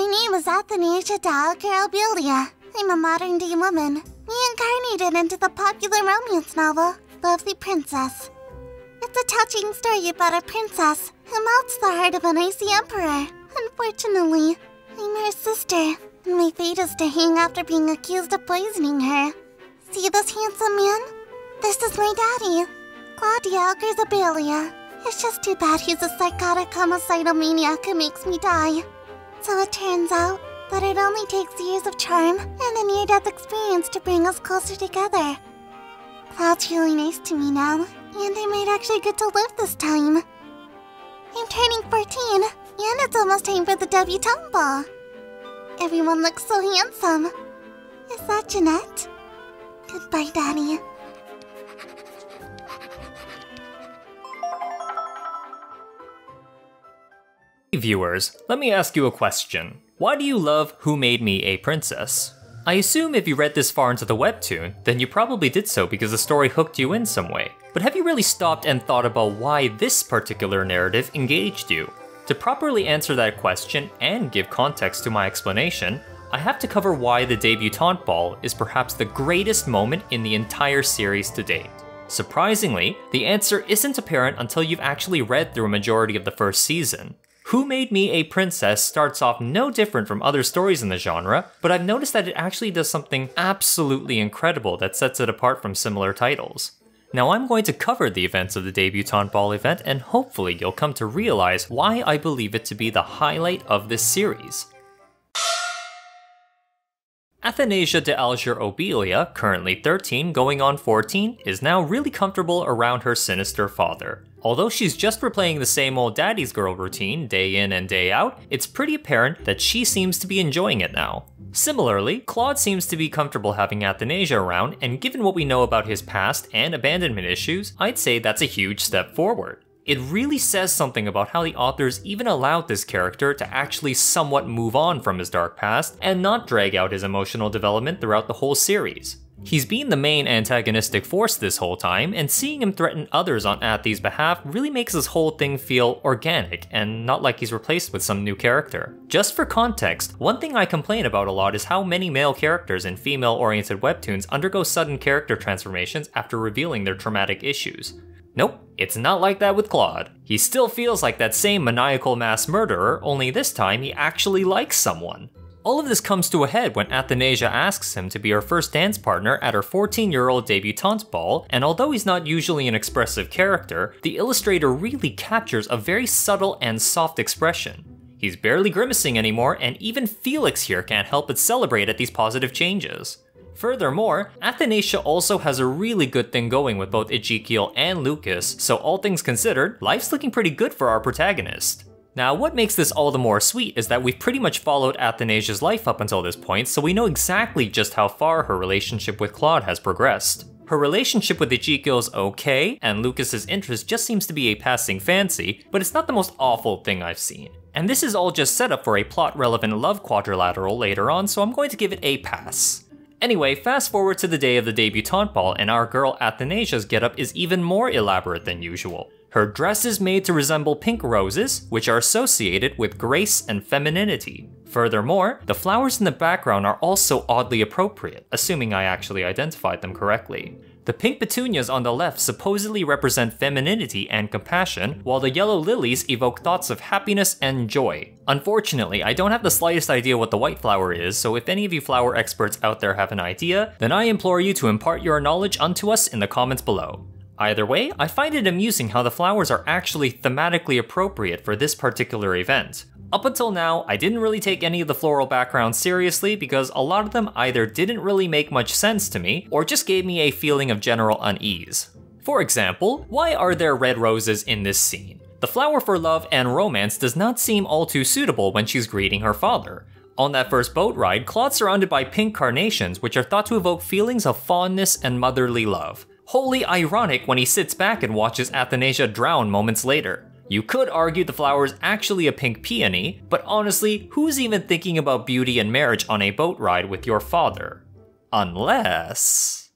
My name is Athanasia Dalgaralbelia. I'm a modern-day woman, reincarnated into the popular romance novel, Lovely Princess. It's a touching story about a princess who melts the heart of an icy emperor. Unfortunately, I'm her sister, and my fate is to hang after being accused of poisoning her. See this handsome man? This is my daddy, Claudia Algarzabelia. It's just too bad he's a psychotic homicidal maniac who makes me die. So it turns out that it only takes years of charm and a near-death experience to bring us closer together. Claude's really nice to me now, and I might actually get to live this time. I'm turning 14, and it's almost time for the debutante ball. Everyone looks so handsome. Is that Jeanette? Goodbye, Daddy. Hey viewers, let me ask you a question. Why do you love Who Made Me a Princess? I assume if you read this far into the webtoon, then you probably did so because the story hooked you in some way. But have you really stopped and thought about why this particular narrative engaged you? To properly answer that question and give context to my explanation, I have to cover why the debutante ball is perhaps the greatest moment in the entire series to date. Surprisingly, the answer isn't apparent until you've actually read through a majority of the first season. Who Made Me a Princess starts off no different from other stories in the genre, but I've noticed that it actually does something absolutely incredible that sets it apart from similar titles. Now I'm going to cover the events of the debutante ball event, and hopefully you'll come to realize why I believe it to be the highlight of this series. Athanasia de Algarzabelia, currently 13 going on 14, is now really comfortable around her sinister father. Although she's just replaying the same old daddy's girl routine day in and day out, it's pretty apparent that she seems to be enjoying it now. Similarly, Claude seems to be comfortable having Athanasia around, and given what we know about his past and abandonment issues, I'd say that's a huge step forward. It really says something about how the authors even allowed this character to actually somewhat move on from his dark past and not drag out his emotional development throughout the whole series. He's been the main antagonistic force this whole time, and seeing him threaten others on Athi's behalf really makes this whole thing feel organic and not like he's replaced with some new character. Just for context, one thing I complain about a lot is how many male characters in female-oriented webtoons undergo sudden character transformations after revealing their traumatic issues. Nope, it's not like that with Claude. He still feels like that same maniacal mass murderer, only this time he actually likes someone. All of this comes to a head when Athanasia asks him to be her first dance partner at her 14-year-old debutante ball, and although he's not usually an expressive character, the illustrator really captures a very subtle and soft expression. He's barely grimacing anymore, and even Felix here can't help but celebrate at these positive changes. Furthermore, Athanasia also has a really good thing going with both Ezekiel and Lucas, so all things considered, life's looking pretty good for our protagonist. Now, what makes this all the more sweet is that we've pretty much followed Athanasia's life up until this point, so we know exactly just how far her relationship with Claude has progressed. Her relationship with Ezekiel's okay, and Lucas's interest just seems to be a passing fancy, but it's not the most awful thing I've seen. And this is all just set up for a plot-relevant love quadrilateral later on, so I'm going to give it a pass. Anyway, fast forward to the day of the debutante ball, and our girl Athanasia's getup is even more elaborate than usual. Her dress is made to resemble pink roses, which are associated with grace and femininity. Furthermore, the flowers in the background are also oddly appropriate, assuming I actually identified them correctly. The pink petunias on the left supposedly represent femininity and compassion, while the yellow lilies evoke thoughts of happiness and joy. Unfortunately, I don't have the slightest idea what the white flower is, so if any of you flower experts out there have an idea, then I implore you to impart your knowledge unto us in the comments below. Either way, I find it amusing how the flowers are actually thematically appropriate for this particular event. Up until now, I didn't really take any of the floral backgrounds seriously because a lot of them either didn't really make much sense to me or just gave me a feeling of general unease. For example, why are there red roses in this scene? The flower for love and romance does not seem all too suitable when she's greeting her father. On that first boat ride, Claude's surrounded by pink carnations, which are thought to evoke feelings of fondness and motherly love. Wholly ironic when he sits back and watches Athanasia drown moments later. You could argue the flower is actually a pink peony, but honestly, who's even thinking about beauty and marriage on a boat ride with your father? Unless...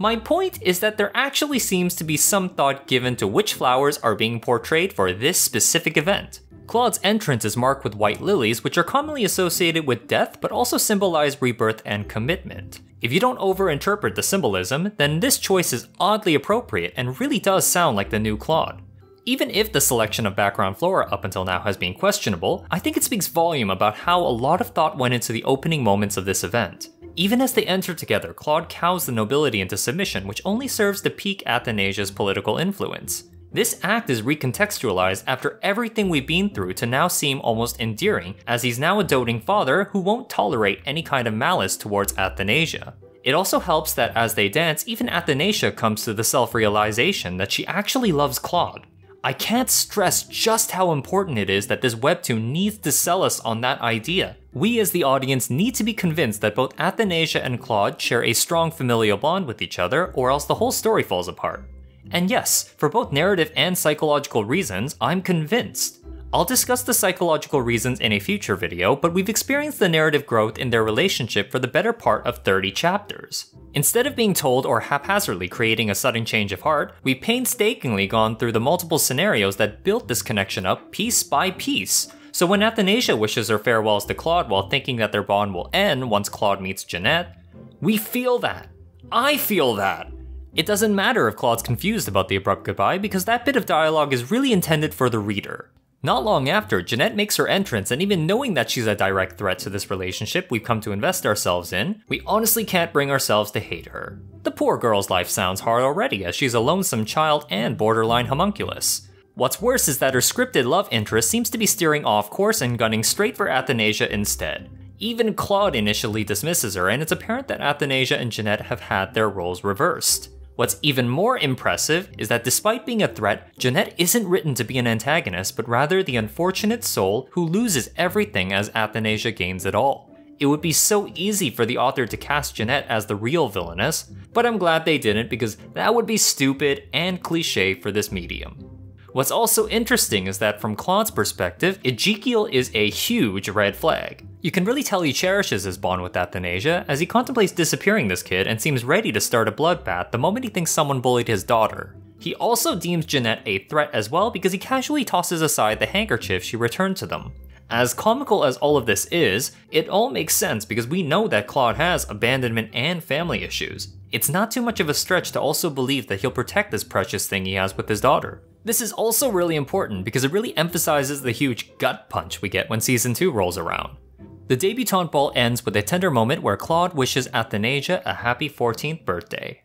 My point is that there actually seems to be some thought given to which flowers are being portrayed for this specific event. Claude's entrance is marked with white lilies, which are commonly associated with death but also symbolize rebirth and commitment. If you don't overinterpret the symbolism, then this choice is oddly appropriate and really does sound like the new Claude. Even if the selection of background flora up until now has been questionable, I think it speaks volume about how a lot of thought went into the opening moments of this event. Even as they enter together, Claude cows the nobility into submission, which only serves to pique Athanasia's political influence. This act is recontextualized after everything we've been through to now seem almost endearing, as he's now a doting father who won't tolerate any kind of malice towards Athanasia. It also helps that as they dance, even Athanasia comes to the self-realization that she actually loves Claude. I can't stress just how important it is that this webtoon needs to sell us on that idea. We as the audience need to be convinced that both Athanasia and Claude share a strong familial bond with each other, or else the whole story falls apart. And yes, for both narrative and psychological reasons, I'm convinced. I'll discuss the psychological reasons in a future video, but we've experienced the narrative growth in their relationship for the better part of 30 chapters. Instead of being told or haphazardly creating a sudden change of heart, we've painstakingly gone through the multiple scenarios that built this connection up piece by piece. So when Athanasia wishes her farewells to Claude while thinking that their bond will end once Claude meets Jeanette, we feel that. I feel that. It doesn't matter if Claude's confused about the abrupt goodbye because that bit of dialogue is really intended for the reader. Not long after, Jeanette makes her entrance, and even knowing that she's a direct threat to this relationship we've come to invest ourselves in, we honestly can't bring ourselves to hate her. The poor girl's life sounds hard already, as she's a lonesome child and borderline homunculus. What's worse is that her scripted love interest seems to be steering off course and gunning straight for Athanasia instead. Even Claude initially dismisses her, and it's apparent that Athanasia and Jeanette have had their roles reversed. What's even more impressive is that despite being a threat, Jeanette isn't written to be an antagonist, but rather the unfortunate soul who loses everything as Athanasia gains it all. It would be so easy for the author to cast Jeanette as the real villainess, but I'm glad they didn't because that would be stupid and cliché for this medium. What's also interesting is that from Claude's perspective, Ezekiel is a huge red flag. You can really tell he cherishes his bond with Athanasia as he contemplates disappearing this kid and seems ready to start a bloodbath the moment he thinks someone bullied his daughter. He also deems Jeanette a threat as well because he casually tosses aside the handkerchief she returned to them. As comical as all of this is, it all makes sense because we know that Claude has abandonment and family issues. It's not too much of a stretch to also believe that he'll protect this precious thing he has with his daughter. This is also really important because it really emphasizes the huge gut punch we get when Season 2 rolls around. The debutante ball ends with a tender moment where Claude wishes Athanasia a happy 14th birthday.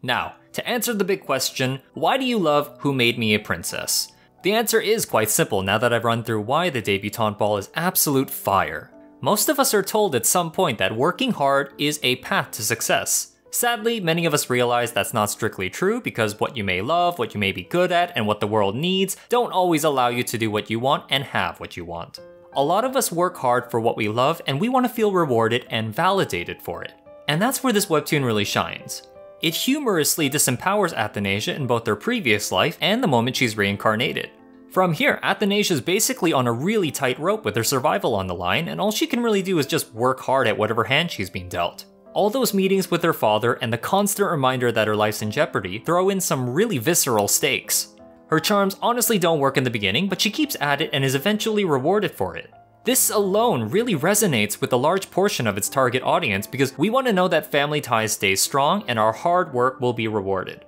Now, to answer the big question, why do you love Who Made Me a Princess? The answer is quite simple now that I've run through why the debutante ball is absolute fire. Most of us are told at some point that working hard is a path to success. Sadly, many of us realize that's not strictly true because what you may love, what you may be good at, and what the world needs don't always allow you to do what you want and have what you want. A lot of us work hard for what we love and we want to feel rewarded and validated for it. And that's where this webtoon really shines. It humorously disempowers Athanasia in both her previous life and the moment she's reincarnated. From here, Athanasia's basically on a really tight rope with her survival on the line, and all she can really do is just work hard at whatever hand she's been dealt. All those meetings with her father and the constant reminder that her life's in jeopardy throw in some really visceral stakes. Her charms honestly don't work in the beginning, but she keeps at it and is eventually rewarded for it. This alone really resonates with a large portion of its target audience because we want to know that family ties stay strong and our hard work will be rewarded.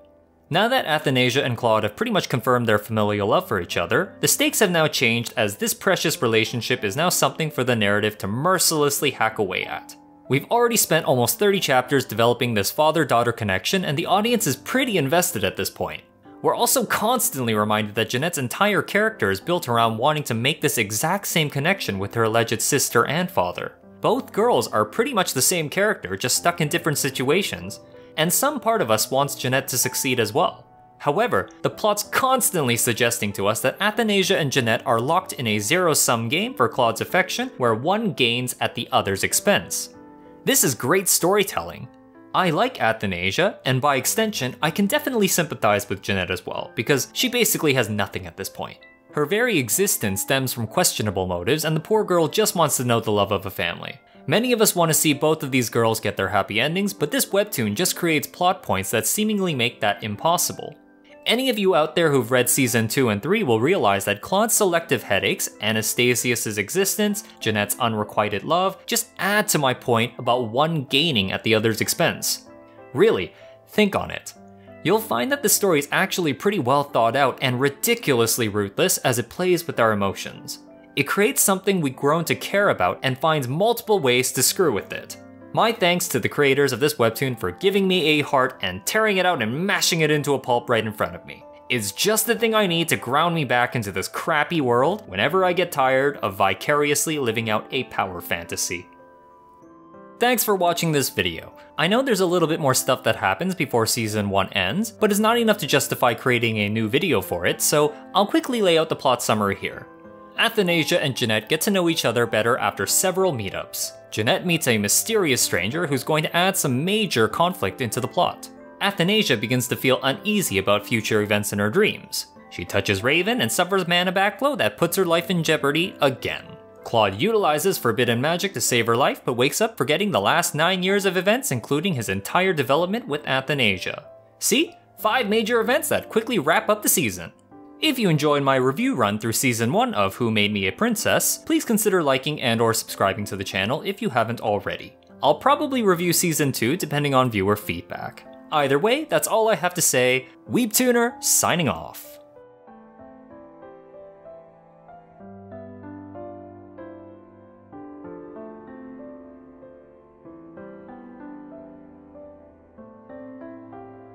Now that Athanasia and Claude have pretty much confirmed their familial love for each other, the stakes have now changed as this precious relationship is now something for the narrative to mercilessly hack away at. We've already spent almost 30 chapters developing this father-daughter connection, and the audience is pretty invested at this point. We're also constantly reminded that Jeanette's entire character is built around wanting to make this exact same connection with her alleged sister and father. Both girls are pretty much the same character, just stuck in different situations, and some part of us wants Jeanette to succeed as well. However, the plot's constantly suggesting to us that Athanasia and Jeanette are locked in a zero-sum game for Claude's affection, where one gains at the other's expense. This is great storytelling. I like Athanasia, and by extension, I can definitely sympathize with Jeanette as well, because she basically has nothing at this point. Her very existence stems from questionable motives, and the poor girl just wants to know the love of a family. Many of us want to see both of these girls get their happy endings, but this webtoon just creates plot points that seemingly make that impossible. Any of you out there who've read Season 2 and 3 will realize that Claude's selective headaches, Anastasius' existence, Jeanette's unrequited love just add to my point about one gaining at the other's expense. Really, think on it. You'll find that the story is actually pretty well thought out and ridiculously ruthless as it plays with our emotions. It creates something we've grown to care about and finds multiple ways to screw with it. My thanks to the creators of this webtoon for giving me a heart and tearing it out and mashing it into a pulp right in front of me. It's just the thing I need to ground me back into this crappy world whenever I get tired of vicariously living out a power fantasy. Thanks for watching this video. I know there's a little bit more stuff that happens before Season 1 ends, but it's not enough to justify creating a new video for it, so I'll quickly lay out the plot summary here. Athanasia and Jeanette get to know each other better after several meetups. Jeanette meets a mysterious stranger who's going to add some major conflict into the plot. Athanasia begins to feel uneasy about future events in her dreams. She touches Raven and suffers mana backflow that puts her life in jeopardy again. Claude utilizes forbidden magic to save her life, but wakes up forgetting the last 9 years of events, including his entire development with Athanasia. See? 5 major events that quickly wrap up the season. If you enjoyed my review run through Season 1 of Who Made Me a Princess, please consider liking and/or subscribing to the channel if you haven't already. I'll probably review Season 2 depending on viewer feedback. Either way, that's all I have to say. Weebtooner signing off.